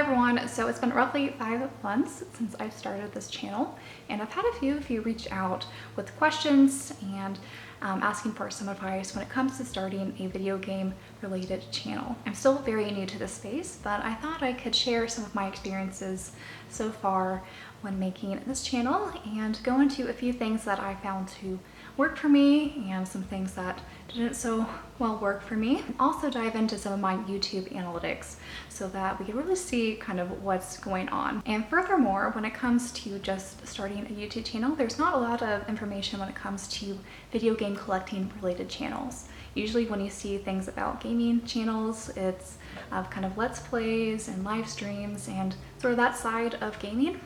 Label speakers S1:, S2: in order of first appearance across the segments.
S1: everyone, so it's been roughly 5 months since I've started this channel, and I've had a few of you reach out with questions and asking for some advice when it comes to starting a video game related channel. I'm still very new to this space, but I thought I could share some of my experiences so far when making this channel and go into a few things that I found to work for me and some things that didn't so well work for me. And also dive into some of my YouTube analytics so that we can really see kind of what's going on. And furthermore, when it comes to just starting a YouTube channel, there's not a lot of information when it comes to video game collecting related channels. Usually when you see things about gaming channels, it's kind of let's plays and live streams and sort of that side of gaming.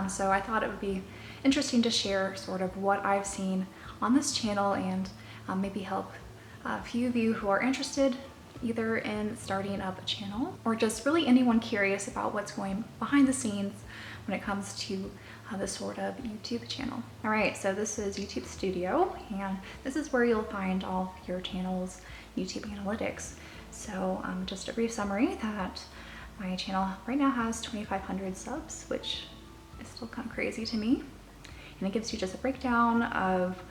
S1: So I thought it would be interesting to share sort of what I've seen on this channel and maybe help a few of you who are interested either in starting up a channel or just really anyone curious about what's going behind the scenes when it comes to this sort of YouTube channel. All right, so this is YouTube Studio, and this is where you'll find all of your channel's YouTube analytics. So just a brief summary that my channel right now has 2,500 subs, which is still kind of crazy to me. And it gives you just a breakdown of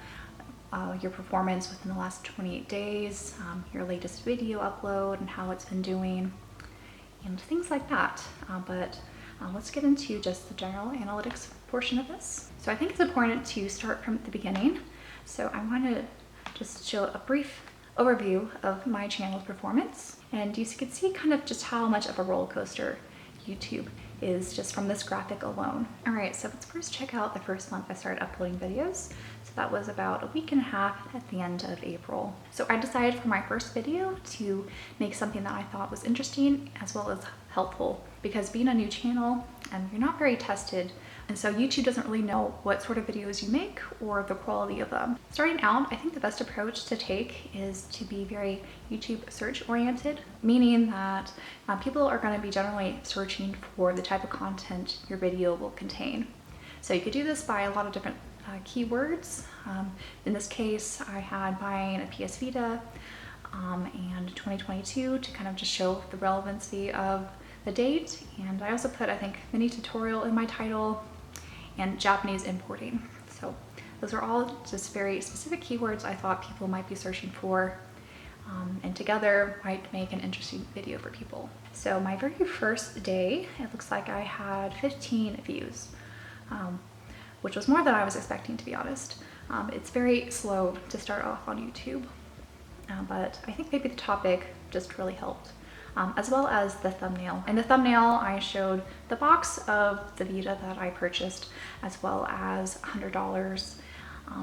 S1: your performance within the last 28 days, your latest video upload and how it's been doing, and things like that. But let's get into just the general analytics portion of this. So I think it's important to start from the beginning. So I want to just show a brief overview of my channel's performance. And you can see kind of just how much of a roller coaster YouTube is just from this graphic alone. All right, so let's first check out the first month I started uploading videos. So that was about a week and a half at the end of April. So I decided for my first video to make something that I thought was interesting as well as helpful, because being a new channel and you're not very tested, and so YouTube doesn't really know what sort of videos you make or the quality of them. Starting out, I think the best approach to take is to be very YouTube search oriented, meaning that people are going to be generally searching for the type of content your video will contain. So you could do this by a lot of different keywords. In this case, I had buying a PS Vita and 2022 to kind of just show the relevancy of the date. And I also put, I think, mini tutorial in my title and Japanese importing. So those are all just very specific keywords I thought people might be searching for, and together might make an interesting video for people. So my very first day, it looks like I had 15 views, which was more than I was expecting, to be honest. It's very slow to start off on YouTube, but I think maybe the topic just really helped. As well as the thumbnail. In the thumbnail, I showed the box of the Vita that I purchased, as well as $100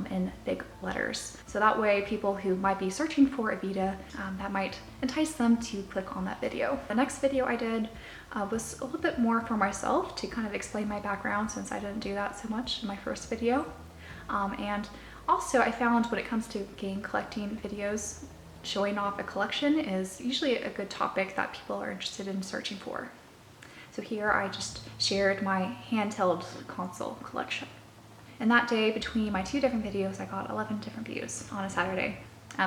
S1: in big letters. So that way people who might be searching for a Vita, that might entice them to click on that video. The next video I did was a little bit more for myself to kind of explain my background, since I didn't do that so much in my first video. And also I found when it comes to game collecting videos, showing off a collection is usually a good topic that people are interested in searching for. So here I just shared my handheld console collection. And that day, between my 2 different videos, I got 11 different views on a Saturday.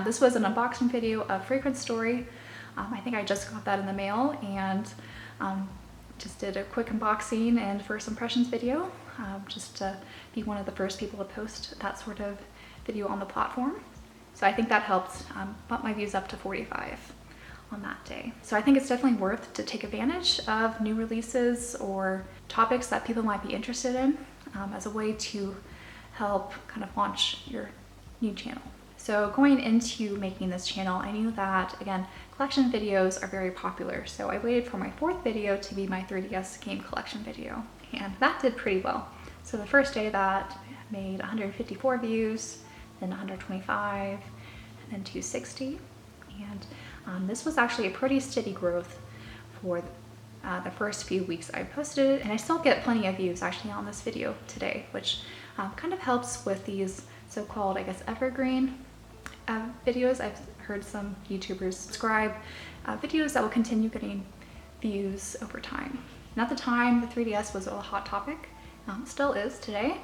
S1: This was an unboxing video of Fragrance Story. I think I just got that in the mail, and just did a quick unboxing and first impressions video, just to be one of the first people to post that sort of video on the platform. So I think that helped bump my views up to 45 on that day. So I think it's definitely worth to take advantage of new releases or topics that people might be interested in as a way to help kind of launch your new channel. So going into making this channel, I knew that, again, collection videos are very popular. So I waited for my 4th video to be my 3DS game collection video, and that did pretty well. So the first day that made 154 views, then 125, and then 260. And this was actually a pretty steady growth for the first few weeks I posted it. And I still get plenty of views actually on this video today, which kind of helps with these so-called, I guess, evergreen videos. I've heard some YouTubers describe videos that will continue getting views over time. And at the time, the 3DS was a hot topic. Still is today,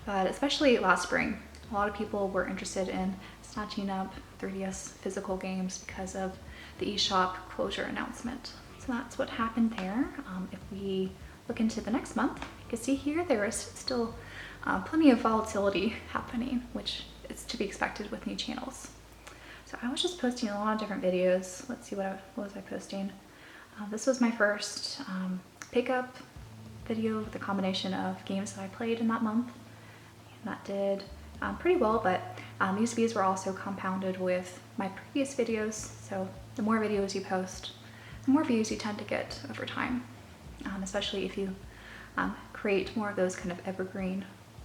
S1: but especially last spring. A lot of people were interested in snatching up 3DS physical games because of the eShop closure announcement. So that's what happened there. If we look into the next month, you can see here there is still plenty of volatility happening, which is to be expected with new channels. So I was just posting a lot of different videos. Let's see, what was I posting? This was my first pickup video with a combination of games that I played in that month. And that did pretty well, but these views were also compounded with my previous videos. So the more videos you post, the more views you tend to get over time, especially if you create more of those kind of evergreen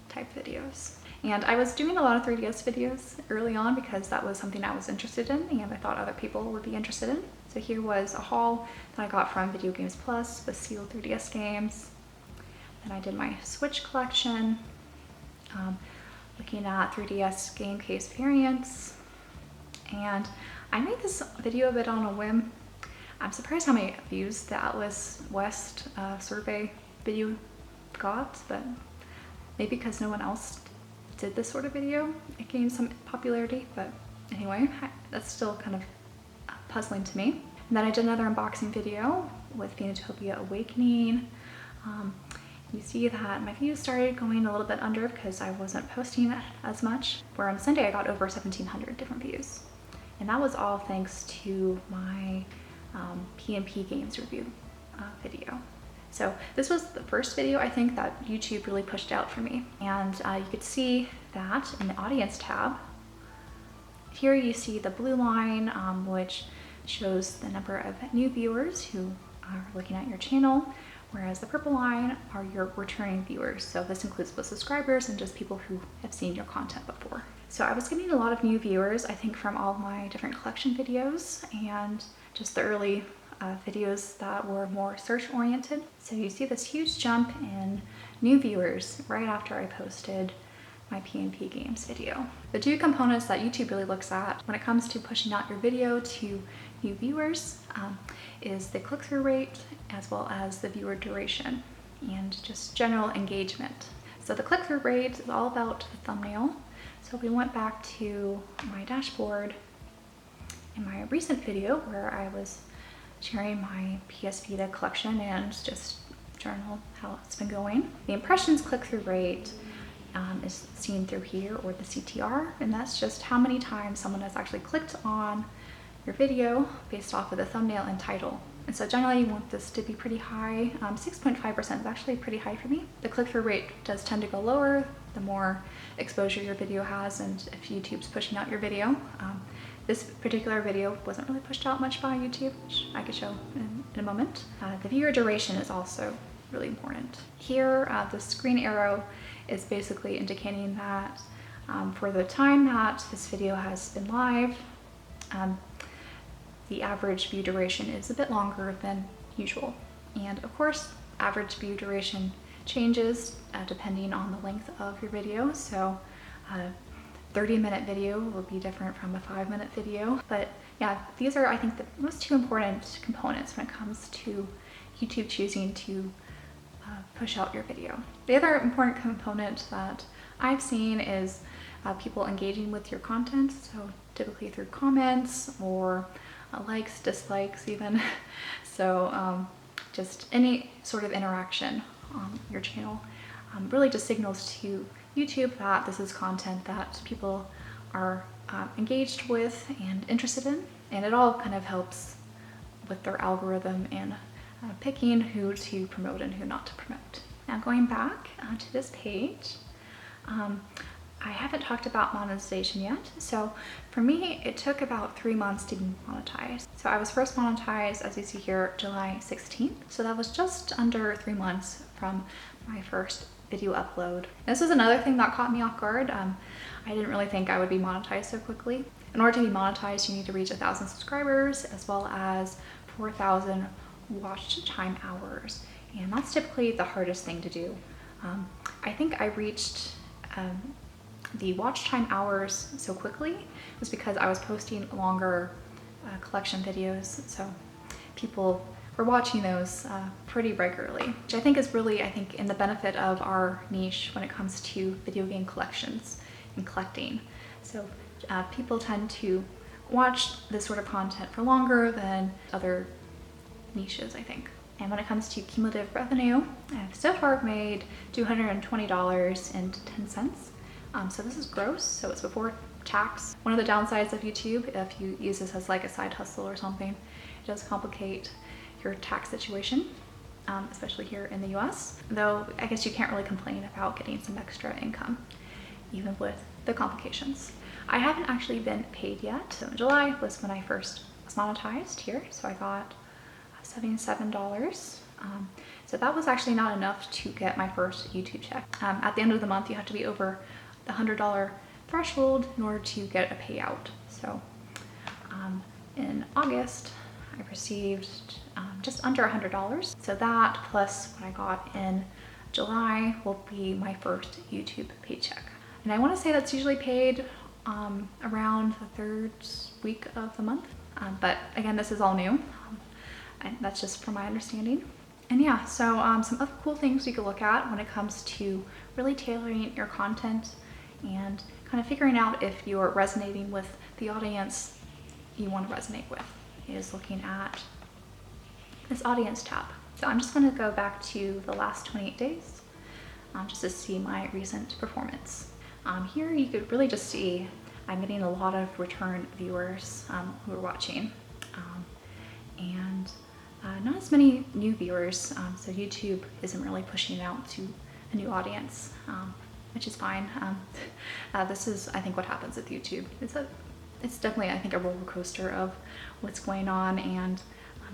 S1: type videos. And I was doing a lot of 3DS videos early on because that was something I was interested in and I thought other people would be interested in. So here was a haul that I got from Video Games Plus with sealed 3DS games. Then I did my Switch collection, looking at 3DS game case variants. And I made this video a bit on a whim. I'm surprised how many views the Atlas West survey video got, but maybe because no one else did this sort of video, it gained some popularity. But anyway, that's still kind of puzzling to me. And then I did another unboxing video with Phoenotopia Awakening. You see that my views started going a little bit under because I wasn't posting as much, where on Sunday I got over 1,700 different views. And that was all thanks to my P&P Games review video. So this was the first video I think that YouTube really pushed out for me. And you could see that in the audience tab. Here you see the blue line, which shows the number of new viewers who are looking at your channel, whereas the purple line are your returning viewers. So this includes both subscribers and just people who have seen your content before. So I was getting a lot of new viewers, I think, from all my different collection videos and just the early videos that were more search oriented. So you see this huge jump in new viewers right after I posted my P&P Games video. The two components that YouTube really looks at when it comes to pushing out your video to new viewers is the click-through rate as well as the viewer duration and just general engagement. So the click-through rate is all about the thumbnail. So if we went back to my dashboard in my recent video where I was sharing my PS Vita collection and just journal how it's been going, the impressions click-through rate is seen through here, or the CTR, and that's just how many times someone has actually clicked on your video based off of the thumbnail and title. And so generally you want this to be pretty high. 6.5% is actually pretty high for me. The click-through rate does tend to go lower the more exposure your video has and if YouTube's pushing out your video. This particular video wasn't really pushed out much by YouTube, which I could show in a moment. The viewer duration is also really important. Here, the screen arrow is basically indicating that for the time that this video has been live, the average view duration is a bit longer than usual. And of course, average view duration changes depending on the length of your video. So 30-minute video will be different from a 5-minute video. But yeah, these are, I think, the most two important components when it comes to YouTube choosing to push out your video. The other important component that I've seen is people engaging with your content. So typically through comments or likes, dislikes even. So just any sort of interaction on your channel really just signals to YouTube that this is content that people are engaged with and interested in, and it all kind of helps with their algorithm and picking who to promote and who not to promote. Now going back to this page, I haven't talked about monetization yet. So for me, it took about 3 months to be monetized. So I was first monetized, as you see here, July 16th. So that was just under 3 months from my first video upload. This was another thing that caught me off guard. I didn't really think I would be monetized so quickly. In order to be monetized, you need to reach 1,000 subscribers as well as 4,000 watch time hours. And that's typically the hardest thing to do. I think I reached the watch time hours so quickly was because I was posting longer collection videos. So people were watching those pretty regularly, which I think is really, in the benefit of our niche when it comes to video game collections and collecting. So people tend to watch this sort of content for longer than other niches, I think. And when it comes to cumulative revenue, I've so far made $220.10. So this is gross, so it's before tax. One of the downsides of YouTube, if you use this as like a side hustle or something, it does complicate your tax situation, especially here in the US. Though I guess you can't really complain about getting some extra income, even with the complications. I haven't actually been paid yet. So in July was when I first was monetized here. So I got $77. So that was actually not enough to get my first YouTube check. At the end of the month, you have to be over the $100 threshold in order to get a payout. So in August, I received just under $100. So that plus what I got in July will be my first YouTube paycheck. And I want to say that's usually paid around the third week of the month. But again, this is all new. And that's just from my understanding. And yeah, so some other cool things you could look at when it comes to really tailoring your content and kind of figuring out if you're resonating with the audience you want to resonate with is looking at this audience tab. So I'm just going to go back to the last 28 days just to see my recent performance. Here you could really just see I'm getting a lot of return viewers who are watching, and not as many new viewers, so YouTube isn't really pushing it out to a new audience, which is fine. This is, I think, what happens with YouTube. It's definitely, I think, a roller coaster of what's going on and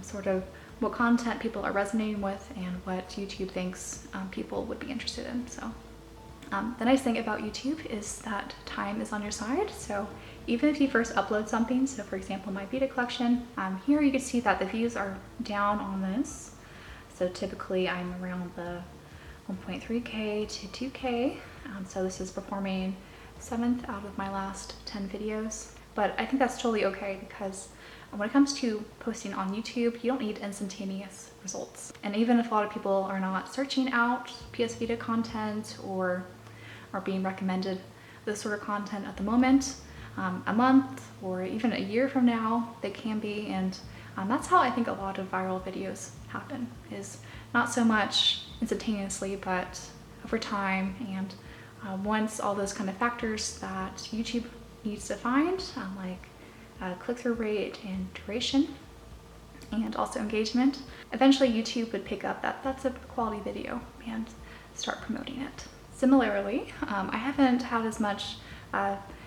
S1: sort of what content people are resonating with and what YouTube thinks people would be interested in. So the nice thing about YouTube is that time is on your side. So even if you first upload something, so for example, my Vita collection, here you can see that the views are down on this. So typically I'm around the 1.3K to 2K. So this is performing 7th out of my last 10 videos. But I think that's totally okay because when it comes to posting on YouTube, you don't need instantaneous results. And even if a lot of people are not searching out PS Vita content or are being recommended this sort of content at the moment, a month or even a year from now, they can be. And that's how I think a lot of viral videos happen, is not so much instantaneously, but over time. And once all those kind of factors that YouTube needs to find, like click-through rate and duration, and also engagement, eventually YouTube would pick up that that's a quality video and start promoting it. Similarly, I haven't had as much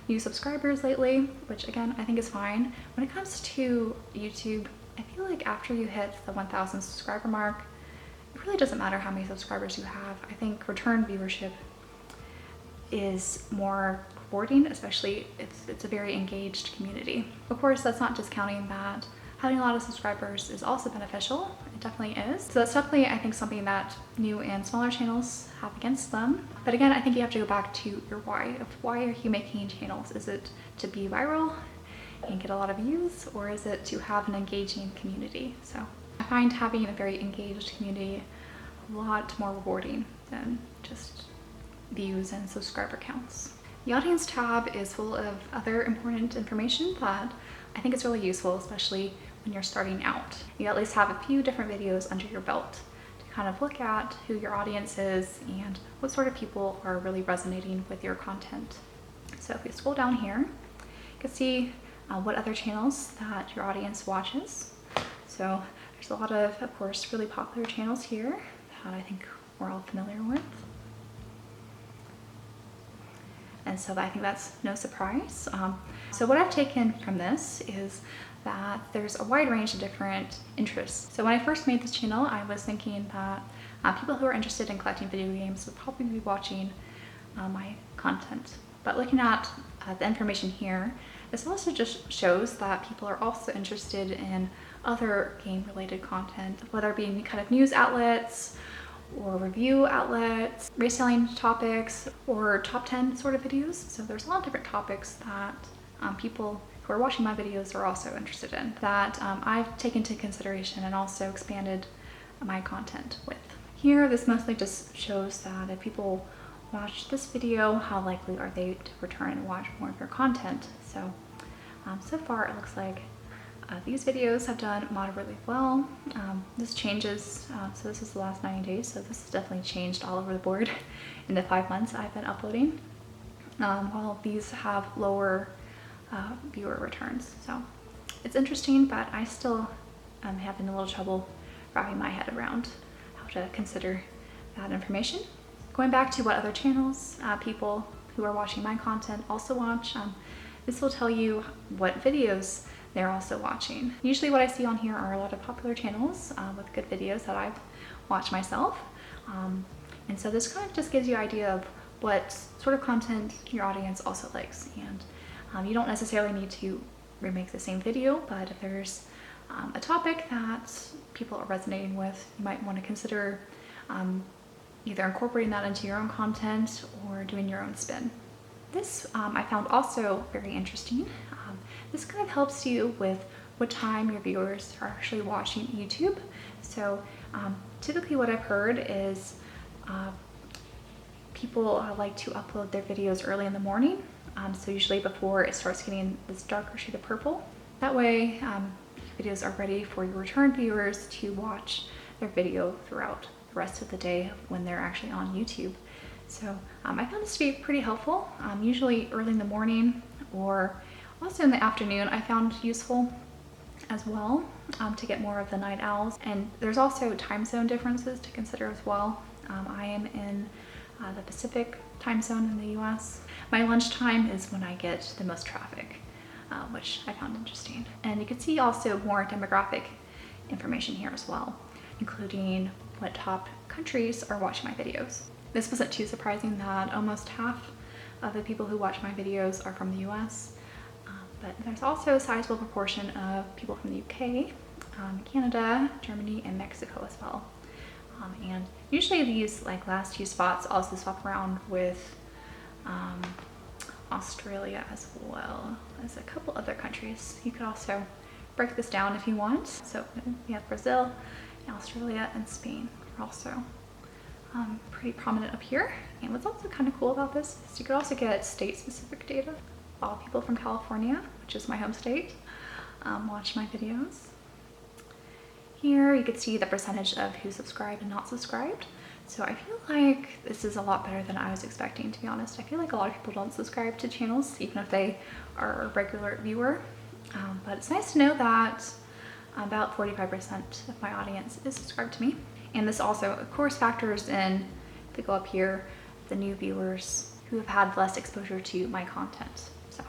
S1: new subscribers lately, which again, I think is fine. When it comes to YouTube, I feel like after you hit the 1,000 subscriber mark, it really doesn't matter how many subscribers you have. I think return viewership is more rewarding, especially if it's a very engaged community. Of course, that's not discounting that having a lot of subscribers is also beneficial. It definitely is. So that's definitely, I think, something that new and smaller channels have against them. But again, I think you have to go back to your why. Of why are you making channels? Is it to be viral and get a lot of views, or is it to have an engaging community? So I find having a very engaged community a lot more rewarding than just views and subscriber counts. The audience tab is full of other important information that I think is really useful, especially when you're starting out. You at least have a few different videos under your belt to kind of look at who your audience is and what sort of people are really resonating with your content. So if you scroll down here, you can see what other channels that your audience watches. So there's a lot of course, really popular channels here that I think we're all familiar with. And so I think that's no surprise. So what I've taken from this is that there's a wide range of different interests. So when I first made this channel, I was thinking that people who are interested in collecting video games would probably be watching my content. But looking at the information here, this also just shows that people are also interested in other game-related content, whether it be kind of news outlets, or review outlets, reselling topics, or top 10 sort of videos. So there's a lot of different topics that people who are watching my videos are also interested in that I've taken into consideration and also expanded my content with. Here, this mostly just shows that if people watch this video, how likely are they to return and watch more of your content. So, so far it looks like These videos have done moderately well. This changes, so this is the last 90 days, so this has definitely changed all over the board in the 5 months I've been uploading. While these have lower viewer returns. So it's interesting, but I still am having a little trouble wrapping my head around how to consider that information. Going back to what other channels people who are watching my content also watch, this will tell you what videos they're also watching. Usually what I see on here are a lot of popular channels with good videos that I've watched myself. And so this kind of just gives you an idea of what sort of content your audience also likes. And you don't necessarily need to remake the same video, but if there's a topic that people are resonating with, you might want to consider either incorporating that into your own content or doing your own spin. This I found also very interesting. This kind of helps you with what time your viewers are actually watching YouTube. So typically what I've heard is people like to upload their videos early in the morning. So usually before it starts getting this darker shade of purple. That way videos are ready for your return viewers to watch their video throughout the rest of the day when they're actually on YouTube. So I found this to be pretty helpful. Usually early in the morning or also in the afternoon I found useful as well to get more of the night owls. And there's also time zone differences to consider as well. I am in the Pacific time zone in the US. My lunchtime is when I get the most traffic, which I found interesting. And you can see also more demographic information here as well, including what top countries are watching my videos. This wasn't too surprising that almost half of the people who watch my videos are from the US, but there's also a sizable proportion of people from the UK, Canada, Germany, and Mexico as well. And usually these last few spots also swap around with Australia as well as a couple other countries. You could also break this down if you want. So we have Brazil, Australia, and Spain are also pretty prominent up here. And what's also kind of cool about this is you could also get state-specific data. A lot of people from California, which is my home state, watch my videos. Here you can see the percentage of who subscribed and not subscribed. So I feel like this is a lot better than I was expecting, to be honest. I feel like a lot of people don't subscribe to channels, even if they are a regular viewer. But it's nice to know that about 45% of my audience is subscribed to me. And this also, of course, factors in, if we go up here, the new viewers who have had less exposure to my content. So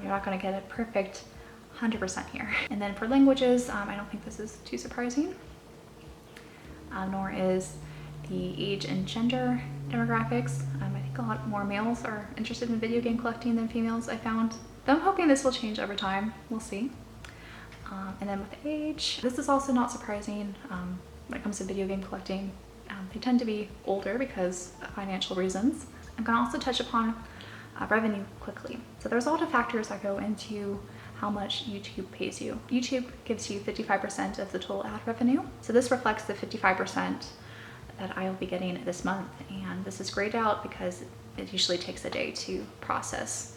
S1: you're not going to get a perfect 100% here. And then for languages, I don't think this is too surprising, nor is the age and gender demographics. I think a lot more males are interested in video game collecting than females, I found. Though I'm hoping this will change over time, we'll see. And then with age, this is also not surprising when it comes to video game collecting. They tend to be older because of financial reasons. I'm gonna also touch upon revenue quickly. So there's a lot of factors that go into how much YouTube pays you. YouTube gives you 55% of the total ad revenue. So this reflects the 55% that I will be getting this month. And this is grayed out because it usually takes a day to process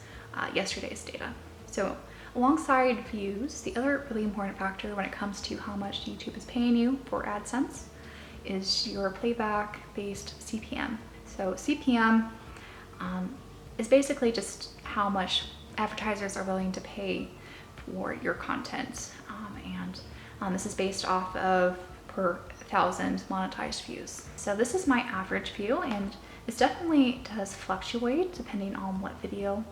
S1: yesterday's data. So alongside views, the other really important factor when it comes to how much YouTube is paying you for AdSense is your playback-based CPM. So CPM is basically just how much advertisers are willing to pay for your content. And this is based off of per 1,000 monetized views. So this is my average view, and this definitely does fluctuate depending on what video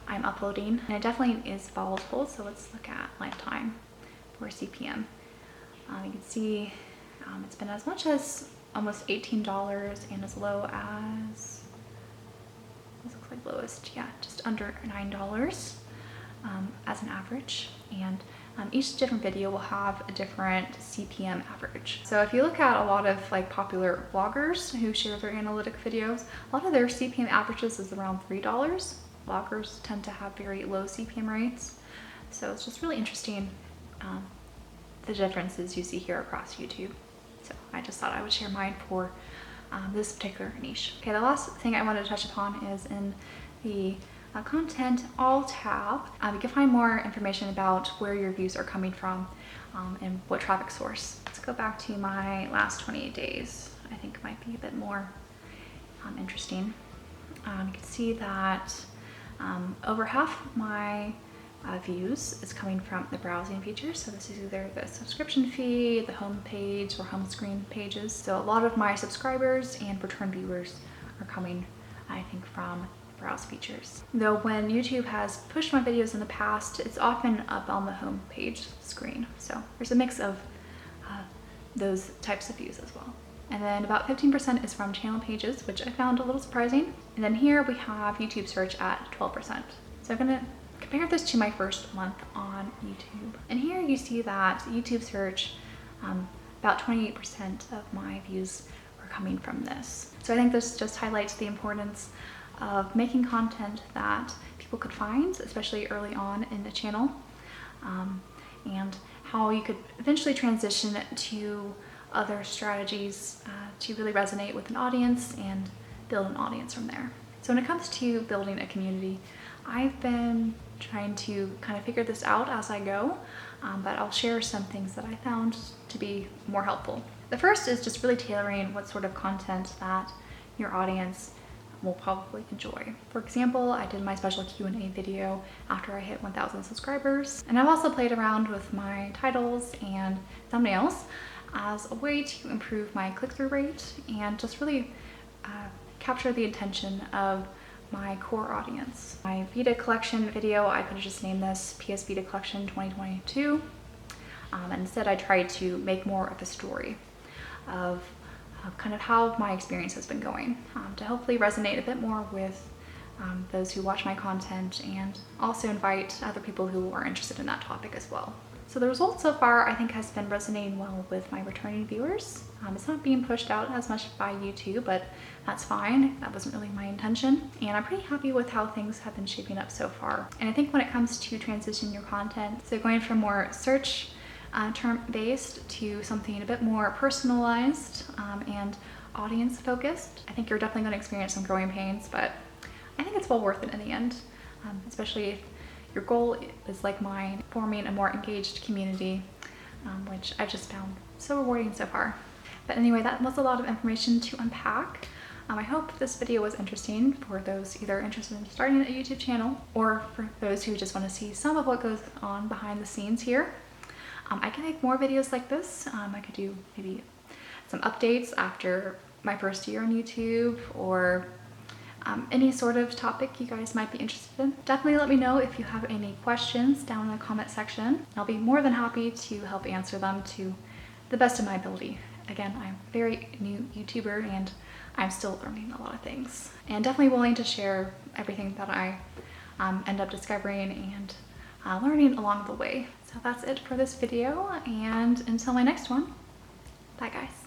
S1: I'm uploading. And it definitely is volatile, so let's look at lifetime for CPM. You can see it's been as much as almost $18 and as low as, this looks like lowest, yeah, just under $9 as an average. And each different video will have a different CPM average. So if you look at a lot of popular bloggers who share their analytic videos, a lot of their CPM averages is around $3. Bloggers tend to have very low CPM rates. So it's just really interesting the differences you see here across YouTube. So I just thought I would share mine for this particular niche. Okay, the last thing I wanted to touch upon is in the content alt tab, you can find more information about where your views are coming from and what traffic source. Let's go back to my last 28 days. I think it might be a bit more interesting. You can see that over half my views is coming from the browsing features. So this is either the subscription feed, the home page, or home screen pages. So a lot of my subscribers and return viewers are coming, I think, from browse features. Though when YouTube has pushed my videos in the past, it's often up on the home page screen. So there's a mix of those types of views as well. And then about 15% is from channel pages, which I found a little surprising. And then here we have YouTube search at 12%. So I'm gonna compare this to my first month on YouTube. And here you see that YouTube search, about 28% of my views were coming from this. So I think this just highlights the importance of making content that people could find, especially early on in the channel, and how you could eventually transition to other strategies to really resonate with an audience and build an audience from there. So when it comes to building a community, I've been trying to kind of figure this out as I go, but I'll share some things that I found to be more helpful. The first is just really tailoring what sort of content that your audience will probably enjoy. For example, I did my special Q&A video after I hit 1,000 subscribers, and I've also played around with my titles and thumbnails as a way to improve my click-through rate and just really capture the attention of my core audience. My Vita collection video, I could have just named this PS Vita Collection 2022. Instead, I tried to make more of a story of kind of how my experience has been going to hopefully resonate a bit more with those who watch my content, and also invite other people who are interested in that topic as well. So the result so far, I think, has been resonating well with my returning viewers. It's not being pushed out as much by YouTube, but that's fine. That wasn't really my intention. And I'm pretty happy with how things have been shaping up so far. And I think when it comes to transitioning your content, so going from more search term-based to something a bit more personalized and audience-focused, I think you're definitely going to experience some growing pains, but I think it's well worth it in the end, especially if your goal is like mine, forming a more engaged community, which I've just found so rewarding so far. But anyway, that was a lot of information to unpack. I hope this video was interesting for those either interested in starting a YouTube channel, or for those who just want to see some of what goes on behind the scenes here. I can make more videos like this. I could do maybe some updates after my first year on YouTube, or any sort of topic you guys might be interested in. Definitely let me know if you have any questions down in the comment section. I'll be more than happy to help answer them to the best of my ability. Again, I'm a very new YouTuber and I'm still learning a lot of things, and definitely willing to share everything that I end up discovering and learning along the way. So that's it for this video, and until my next one, bye guys.